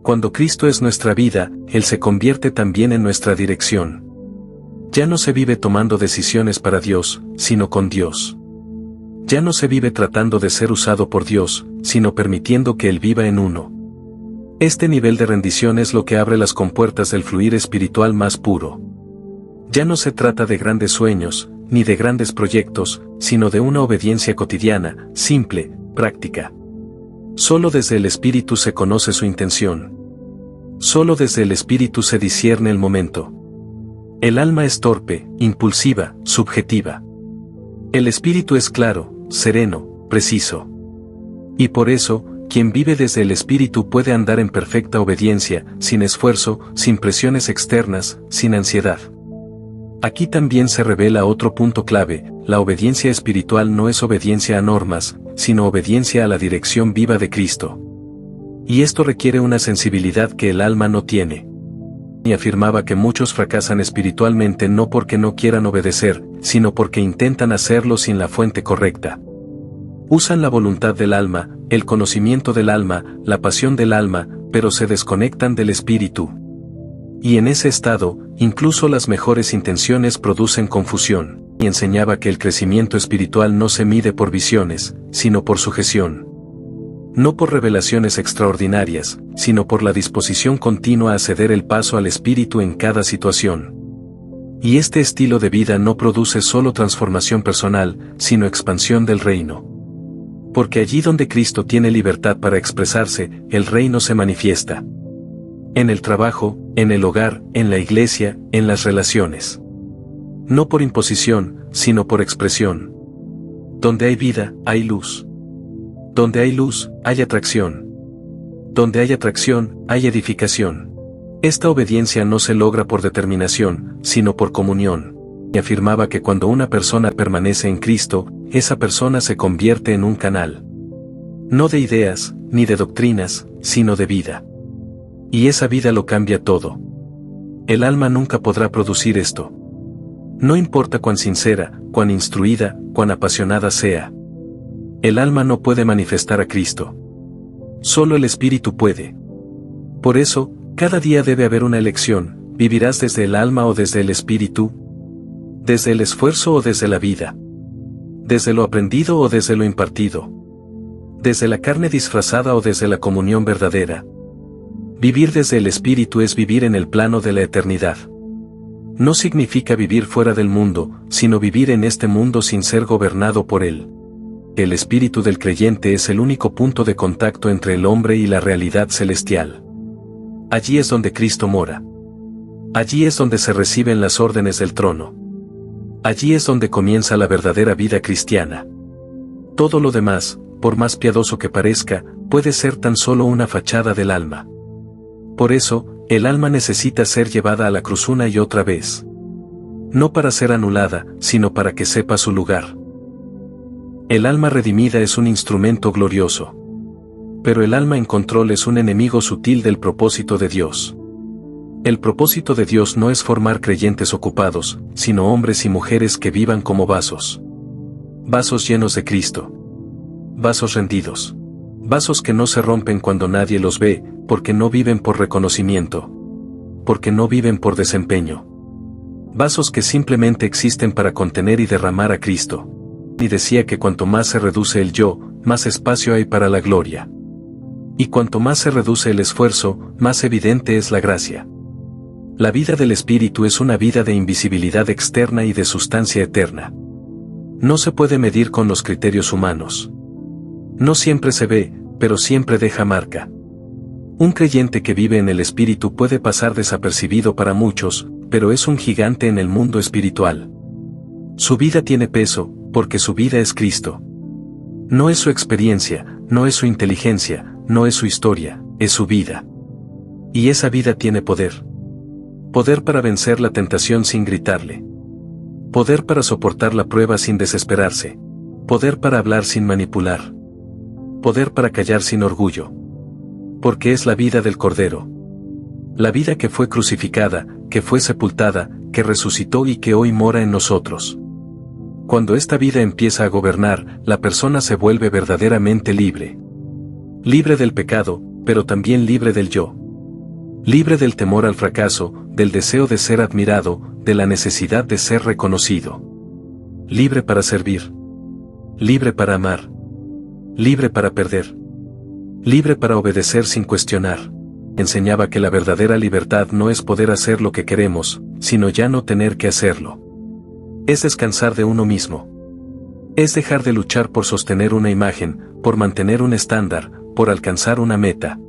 Cuando Cristo es nuestra vida, Él se convierte también en nuestra dirección. Ya no se vive tomando decisiones para Dios, sino con Dios. Ya no se vive tratando de ser usado por Dios, sino permitiendo que Él viva en uno. Este nivel de rendición es lo que abre las compuertas del fluir espiritual más puro. Ya no se trata de grandes sueños, ni de grandes proyectos, sino de una obediencia cotidiana, simple, práctica. Solo desde el Espíritu se conoce su intención. Solo desde el Espíritu se discierne el momento. El alma es torpe, impulsiva, subjetiva. El Espíritu es claro, sereno, preciso. Y por eso, quien vive desde el Espíritu puede andar en perfecta obediencia, sin esfuerzo, sin presiones externas, sin ansiedad. Aquí también se revela otro punto clave: la obediencia espiritual no es obediencia a normas, sino obediencia a la dirección viva de Cristo. Y esto requiere una sensibilidad que el alma no tiene. Y afirmaba que muchos fracasan espiritualmente no porque no quieran obedecer, sino porque intentan hacerlo sin la fuente correcta. Usan la voluntad del alma, el conocimiento del alma, la pasión del alma, pero se desconectan del espíritu. Y en ese estado, incluso las mejores intenciones producen confusión. Y enseñaba que el crecimiento espiritual no se mide por visiones, sino por sujeción. No por revelaciones extraordinarias, sino por la disposición continua a ceder el paso al espíritu en cada situación. Y este estilo de vida no produce solo transformación personal, sino expansión del reino. Porque allí donde Cristo tiene libertad para expresarse, el reino se manifiesta. En el trabajo, en el hogar, en la iglesia, en las relaciones. No por imposición, sino por expresión. Donde hay vida, hay luz. Donde hay luz, hay atracción. Donde hay atracción, hay edificación. Esta obediencia no se logra por determinación, sino por comunión. Y afirmaba que cuando una persona permanece en Cristo, esa persona se convierte en un canal. No de ideas, ni de doctrinas, sino de vida. Y esa vida lo cambia todo. El alma nunca podrá producir esto. No importa cuán sincera, cuán instruida, cuán apasionada sea. El alma no puede manifestar a Cristo. Solo el Espíritu puede. Por eso, cada día debe haber una elección: ¿vivirás desde el alma o desde el Espíritu? ¿Desde el esfuerzo o desde la vida? ¿Desde lo aprendido o desde lo impartido? ¿Desde la carne disfrazada o desde la comunión verdadera? Vivir desde el Espíritu es vivir en el plano de la eternidad. No significa vivir fuera del mundo, sino vivir en este mundo sin ser gobernado por él. El espíritu del creyente es el único punto de contacto entre el hombre y la realidad celestial. Allí es donde Cristo mora. Allí es donde se reciben las órdenes del trono. Allí es donde comienza la verdadera vida cristiana. Todo lo demás, por más piadoso que parezca, puede ser tan solo una fachada del alma. Por eso, el alma necesita ser llevada a la cruz una y otra vez. No para ser anulada, sino para que sepa su lugar. El alma redimida es un instrumento glorioso. Pero el alma en control es un enemigo sutil del propósito de Dios. El propósito de Dios no es formar creyentes ocupados, sino hombres y mujeres que vivan como vasos. Vasos llenos de Cristo. Vasos rendidos. Vasos que no se rompen cuando nadie los ve, porque no viven por reconocimiento. Porque no viven por desempeño. Vasos que simplemente existen para contener y derramar a Cristo. Y decía que cuanto más se reduce el yo, más espacio hay para la gloria. Y cuanto más se reduce el esfuerzo, más evidente es la gracia. La vida del Espíritu es una vida de invisibilidad externa y de sustancia eterna. No se puede medir con los criterios humanos. No siempre se ve, pero siempre deja marca. Un creyente que vive en el Espíritu puede pasar desapercibido para muchos, pero es un gigante en el mundo espiritual. Su vida tiene peso, porque su vida es Cristo. No es su experiencia, no es su inteligencia, no es su historia, es su vida. Y esa vida tiene poder. Poder para vencer la tentación sin gritarle. Poder para soportar la prueba sin desesperarse. Poder para hablar sin manipular. Poder para callar sin orgullo. Porque es la vida del Cordero. La vida que fue crucificada, que fue sepultada, que resucitó y que hoy mora en nosotros. Cuando esta vida empieza a gobernar, la persona se vuelve verdaderamente libre. Libre del pecado, pero también libre del yo. Libre del temor al fracaso, del deseo de ser admirado, de la necesidad de ser reconocido. Libre para servir. Libre para amar. Libre para perder. Libre para obedecer sin cuestionar. Enseñaba que la verdadera libertad no es poder hacer lo que queremos, sino ya no tener que hacerlo. Es descansar de uno mismo. Es dejar de luchar por sostener una imagen, por mantener un estándar, por alcanzar una meta.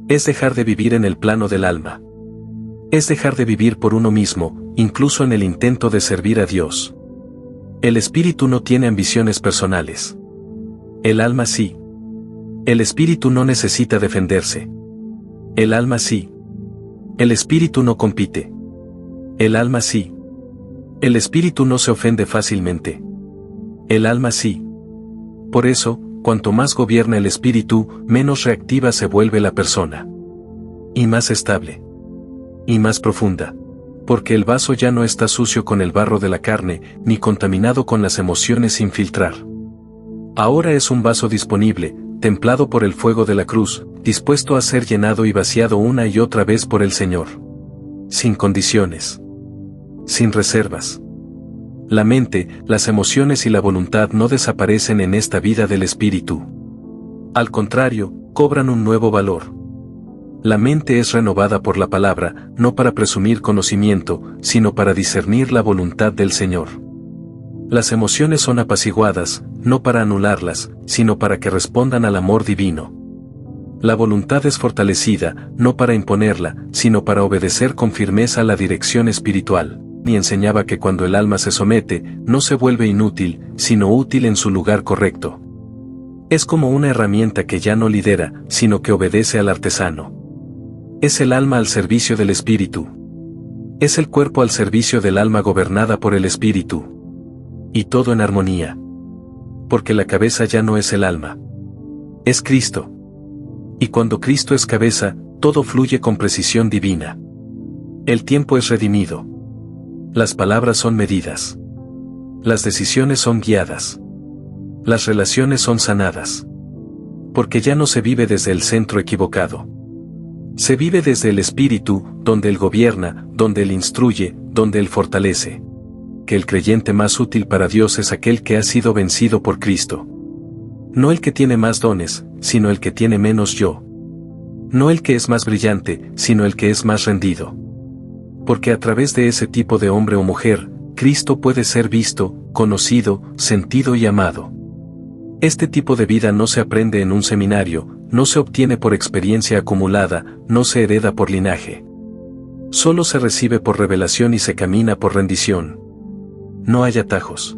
Es dejar de vivir en el plano del alma. Es dejar de vivir por uno mismo, incluso en el intento de servir a Dios. El espíritu no tiene ambiciones personales. El alma sí. El espíritu no necesita defenderse. El alma sí. El espíritu no compite. El alma sí. El espíritu no se ofende fácilmente. El alma sí. Por eso, cuanto más gobierna el espíritu, menos reactiva se vuelve la persona. Y más estable. Y más profunda. Porque el vaso ya no está sucio con el barro de la carne, ni contaminado con las emociones sin filtrar. Ahora es un vaso disponible, templado por el fuego de la cruz, dispuesto a ser llenado y vaciado una y otra vez por el Señor. Sin condiciones. Sin reservas. La mente, las emociones y la voluntad no desaparecen en esta vida del espíritu. Al contrario, cobran un nuevo valor. La mente es renovada por la palabra, no para presumir conocimiento, sino para discernir la voluntad del Señor. Las emociones son apaciguadas, no para anularlas, sino para que respondan al amor divino. La voluntad es fortalecida, no para imponerla, sino para obedecer con firmeza la dirección espiritual. Y enseñaba que cuando el alma se somete, no se vuelve inútil, sino útil en su lugar correcto. Es como una herramienta que ya no lidera, sino que obedece al artesano. Es el alma al servicio del espíritu. Es el cuerpo al servicio del alma gobernada por el espíritu. Y todo en armonía. Porque la cabeza ya no es el alma. Es Cristo. Y cuando Cristo es cabeza, todo fluye con precisión divina. El tiempo es redimido. Las palabras son medidas. Las decisiones son guiadas. Las relaciones son sanadas. Porque ya no se vive desde el centro equivocado. Se vive desde el espíritu, donde Él gobierna, donde Él instruye, donde Él fortalece. Que el creyente más útil para Dios es aquel que ha sido vencido por Cristo. No el que tiene más dones, sino el que tiene menos yo. No el que es más brillante, sino el que es más rendido. Porque a través de ese tipo de hombre o mujer, Cristo puede ser visto, conocido, sentido y amado. Este tipo de vida no se aprende en un seminario, no se obtiene por experiencia acumulada, no se hereda por linaje. Solo se recibe por revelación y se camina por rendición. No hay atajos.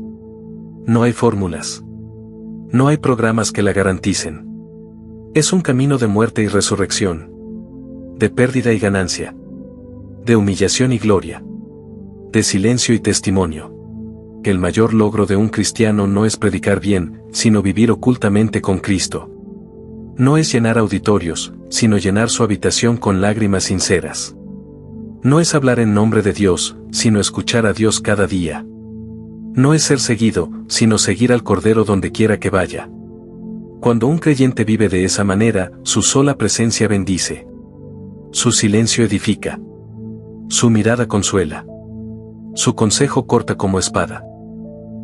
No hay fórmulas. No hay programas que la garanticen. Es un camino de muerte y resurrección. De pérdida y ganancia. De humillación y gloria. De silencio y testimonio. Que el mayor logro de un cristiano no es predicar bien, sino vivir ocultamente con Cristo. No es llenar auditorios, sino llenar su habitación con lágrimas sinceras. No es hablar en nombre de Dios, sino escuchar a Dios cada día. No es ser seguido, sino seguir al Cordero donde quiera que vaya. Cuando un creyente vive de esa manera, su sola presencia bendice. Su silencio edifica. Su mirada consuela. Su consejo corta como espada.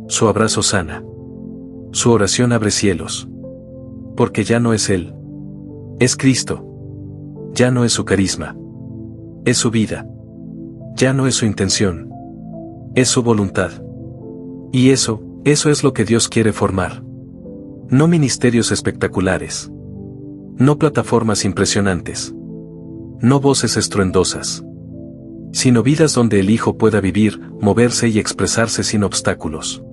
Su abrazo sana. Su oración abre cielos. Porque ya no es Él. Es Cristo. Ya no es su carisma. Es su vida. Ya no es su intención. Es su voluntad. Y eso es lo que Dios quiere formar. No ministerios espectaculares. No plataformas impresionantes. No voces estruendosas. Sino vidas donde el Hijo pueda vivir, moverse y expresarse sin obstáculos.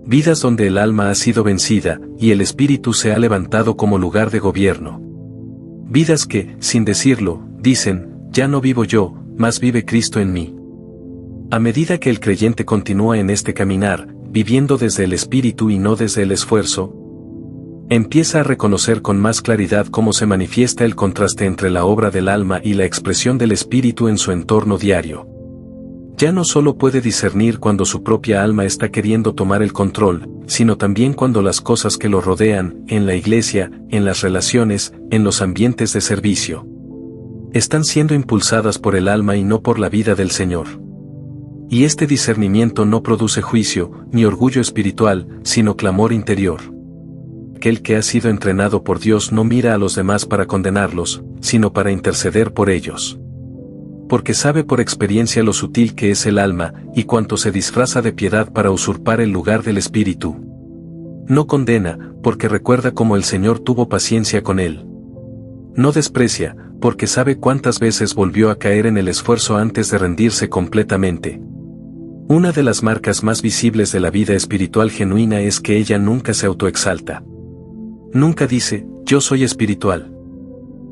Vidas donde el alma ha sido vencida, y el espíritu se ha levantado como lugar de gobierno. Vidas que, sin decirlo, dicen, ya no vivo yo, mas vive Cristo en mí. A medida que el creyente continúa en este caminar, viviendo desde el espíritu y no desde el esfuerzo, empieza a reconocer con más claridad cómo se manifiesta el contraste entre la obra del alma y la expresión del espíritu en su entorno diario. Ya no solo puede discernir cuando su propia alma está queriendo tomar el control, sino también cuando las cosas que lo rodean, en la iglesia, en las relaciones, en los ambientes de servicio, Están siendo impulsadas por el alma y no por la vida del Señor. Y este discernimiento no produce juicio, ni orgullo espiritual, sino clamor interior. Aquel que ha sido entrenado por Dios no mira a los demás para condenarlos, sino para interceder por ellos. Porque sabe por experiencia lo sutil que es el alma, y cuánto se disfraza de piedad para usurpar el lugar del espíritu. No condena, porque recuerda cómo el Señor tuvo paciencia con él. No desprecia, porque sabe cuántas veces volvió a caer en el esfuerzo antes de rendirse completamente. Una de las marcas más visibles de la vida espiritual genuina es que ella nunca se autoexalta. Nunca dice, yo soy espiritual.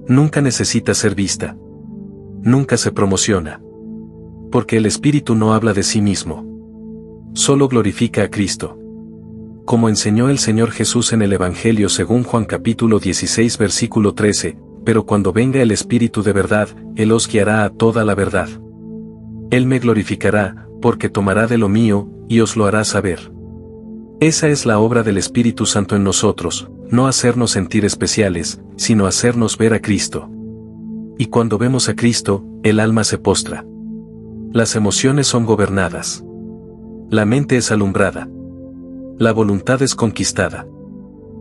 Nunca necesita ser vista. Nunca se promociona. Porque el espíritu no habla de sí mismo. Solo glorifica a Cristo. Como enseñó el Señor Jesús en el Evangelio según Juan capítulo 16 versículo 13, pero cuando venga el Espíritu de verdad, Él os guiará a toda la verdad. Él me glorificará, porque tomará de lo mío, y os lo hará saber. Esa es la obra del Espíritu Santo en nosotros, no hacernos sentir especiales, sino hacernos ver a Cristo. Y cuando vemos a Cristo, el alma se postra. Las emociones son gobernadas. La mente es alumbrada. La voluntad es conquistada.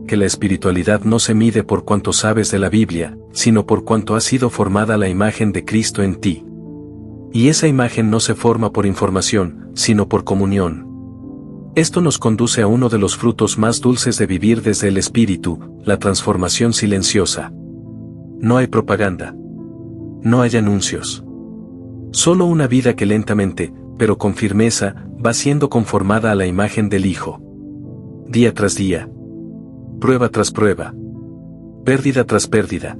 Que la espiritualidad no se mide por cuánto sabes de la Biblia, sino por cuánto ha sido formada la imagen de Cristo en ti. Y esa imagen no se forma por información, sino por comunión. Esto nos conduce a uno de los frutos más dulces de vivir desde el Espíritu, la transformación silenciosa. No hay propaganda. No hay anuncios. Solo una vida que lentamente, pero con firmeza, va siendo conformada a la imagen del Hijo. Día tras día. Prueba tras prueba. Pérdida tras pérdida.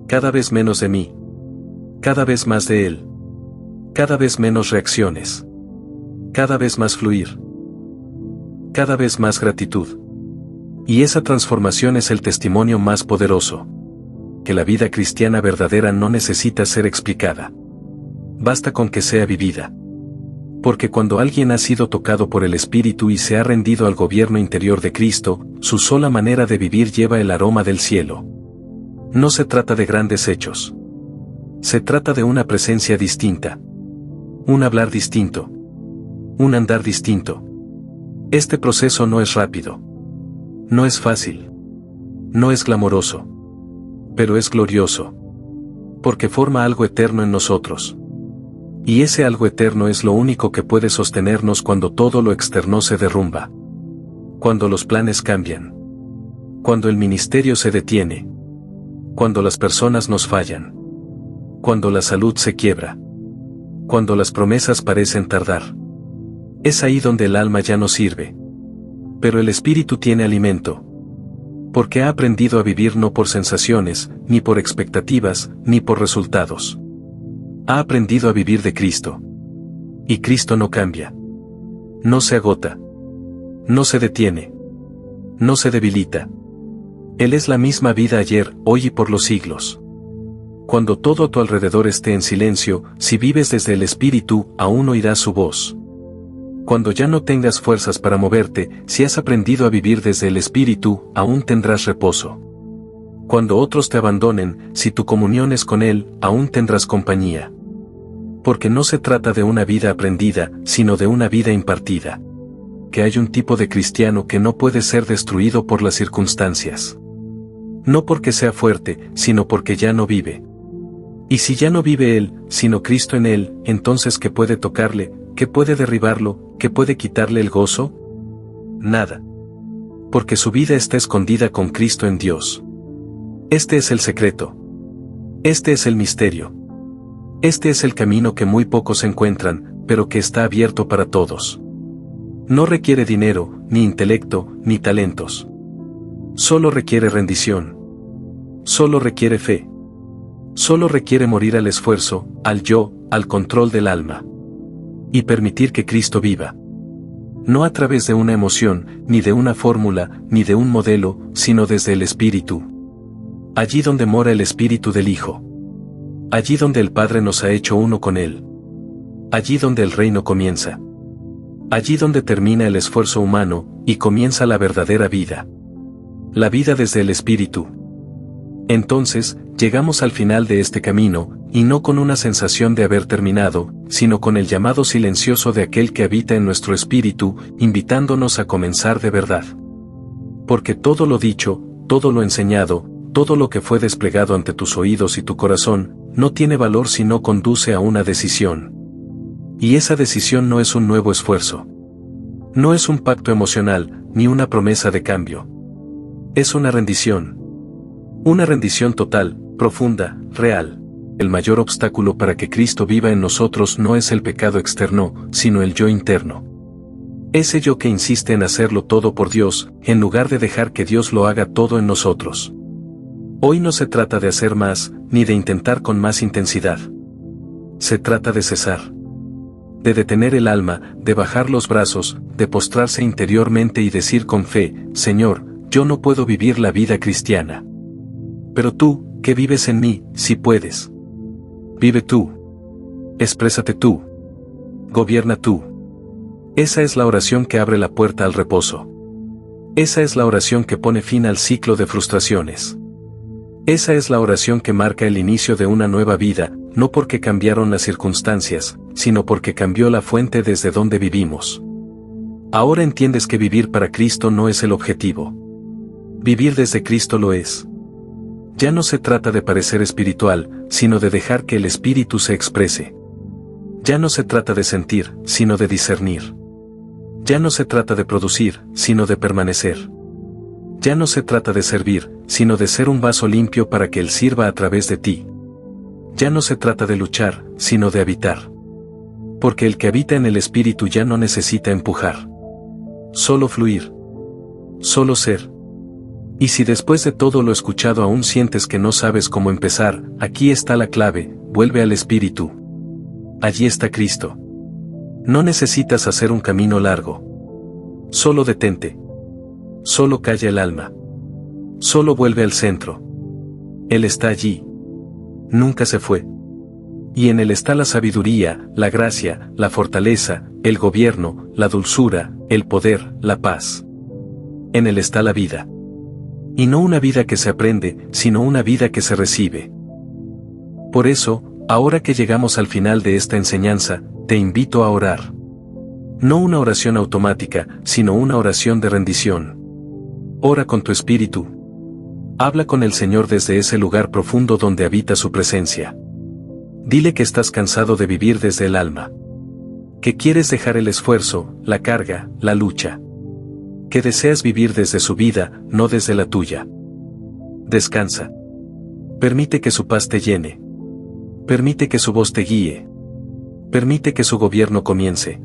Cada vez menos de mí. Cada vez más de Él. Cada vez menos reacciones. Cada vez más fluir. Cada vez más gratitud. Y esa transformación es el testimonio más poderoso. Que la vida cristiana verdadera no necesita ser explicada. Basta con que sea vivida. Porque cuando alguien ha sido tocado por el Espíritu y se ha rendido al gobierno interior de Cristo, su sola manera de vivir lleva el aroma del cielo. No se trata de grandes hechos. Se trata de una presencia distinta. Un hablar distinto. Un andar distinto. Este proceso no es rápido. No es fácil. No es glamoroso. Pero es glorioso. Porque forma algo eterno en nosotros. Y ese algo eterno es lo único que puede sostenernos cuando todo lo externo se derrumba. Cuando los planes cambian. Cuando el ministerio se detiene. Cuando las personas nos fallan. Cuando la salud se quiebra. Cuando las promesas parecen tardar. Es ahí donde el alma ya no sirve. Pero el espíritu tiene alimento. Porque ha aprendido a vivir no por sensaciones, ni por expectativas, ni por resultados. Ha aprendido a vivir de Cristo. Y Cristo no cambia. No se agota. No se detiene. No se debilita. Él es la misma vida ayer, hoy y por los siglos. Cuando todo a tu alrededor esté en silencio, si vives desde el Espíritu, aún oirás su voz. Cuando ya no tengas fuerzas para moverte, si has aprendido a vivir desde el Espíritu, aún tendrás reposo. Cuando otros te abandonen, si tu comunión es con Él, aún tendrás compañía. Porque no se trata de una vida aprendida, sino de una vida impartida. Que hay un tipo de cristiano que no puede ser destruido por las circunstancias. No porque sea fuerte, sino porque ya no vive. Y si ya no vive él, sino Cristo en él, entonces ¿qué puede tocarle? ¿Qué puede derribarlo? ¿Qué puede quitarle el gozo? Nada. Porque su vida está escondida con Cristo en Dios. Este es el secreto. Este es el misterio. Este es el camino que muy pocos encuentran, pero que está abierto para todos. No requiere dinero, ni intelecto, ni talentos. Solo requiere rendición. Solo requiere fe. Solo requiere morir al esfuerzo, al yo, al control del alma. Y permitir que Cristo viva. No a través de una emoción, ni de una fórmula, ni de un modelo, sino desde el Espíritu. Allí donde mora el Espíritu del Hijo. Allí donde el Padre nos ha hecho uno con Él. Allí donde el reino comienza. Allí donde termina el esfuerzo humano, y comienza la verdadera vida. La vida desde el Espíritu. Entonces, Llegamos al final de este camino, y no con una sensación de haber terminado, sino con el llamado silencioso de aquel que habita en nuestro espíritu, invitándonos a comenzar de verdad. Porque todo lo dicho, todo lo enseñado, todo lo que fue desplegado ante tus oídos y tu corazón, no tiene valor si no conduce a una decisión. Y esa decisión no es un nuevo esfuerzo. No es un pacto emocional, ni una promesa de cambio. Es una rendición. Una rendición total, profunda, real. El mayor obstáculo para que Cristo viva en nosotros no es el pecado externo, sino el yo interno. Ese yo que insiste en hacerlo todo por Dios, en lugar de dejar que Dios lo haga todo en nosotros. Hoy no se trata de hacer más, ni de intentar con más intensidad. Se trata de cesar. De detener el alma, de bajar los brazos, de postrarse interiormente y decir con fe, Señor, yo no puedo vivir la vida cristiana. Pero tú, que vives en mí, sí puedes. Vive tú. Exprésate tú. Gobierna tú. Esa es la oración que abre la puerta al reposo. Esa es la oración que pone fin al ciclo de frustraciones. Esa es la oración que marca el inicio de una nueva vida, no porque cambiaron las circunstancias, sino porque cambió la fuente desde donde vivimos. Ahora entiendes que vivir para Cristo no es el objetivo. Vivir desde Cristo lo es. Ya no se trata de parecer espiritual, sino de dejar que el Espíritu se exprese. Ya no se trata de sentir, sino de discernir. Ya no se trata de producir, sino de permanecer. Ya no se trata de servir, sino de ser un vaso limpio para que Él sirva a través de ti. Ya no se trata de luchar, sino de habitar. Porque el que habita en el Espíritu ya no necesita empujar. Solo fluir. Solo ser. Y si después de todo lo escuchado aún sientes que no sabes cómo empezar, aquí está la clave, vuelve al Espíritu. Allí está Cristo. No necesitas hacer un camino largo. Solo detente. Solo calla el alma. Solo vuelve al centro. Él está allí. Nunca se fue. Y en Él está la sabiduría, la gracia, la fortaleza, el gobierno, la dulzura, el poder, la paz. En Él está la vida. Y no una vida que se aprende, sino una vida que se recibe. Por eso, ahora que llegamos al final de esta enseñanza, te invito a orar. No una oración automática, sino una oración de rendición. Ora con tu espíritu. Habla con el Señor desde ese lugar profundo donde habita su presencia. Dile que estás cansado de vivir desde el alma. Que quieres dejar el esfuerzo, la carga, la lucha. Que deseas vivir desde su vida, no desde la tuya. Descansa. Permite que su paz te llene. Permite que su voz te guíe. Permite que su gobierno comience.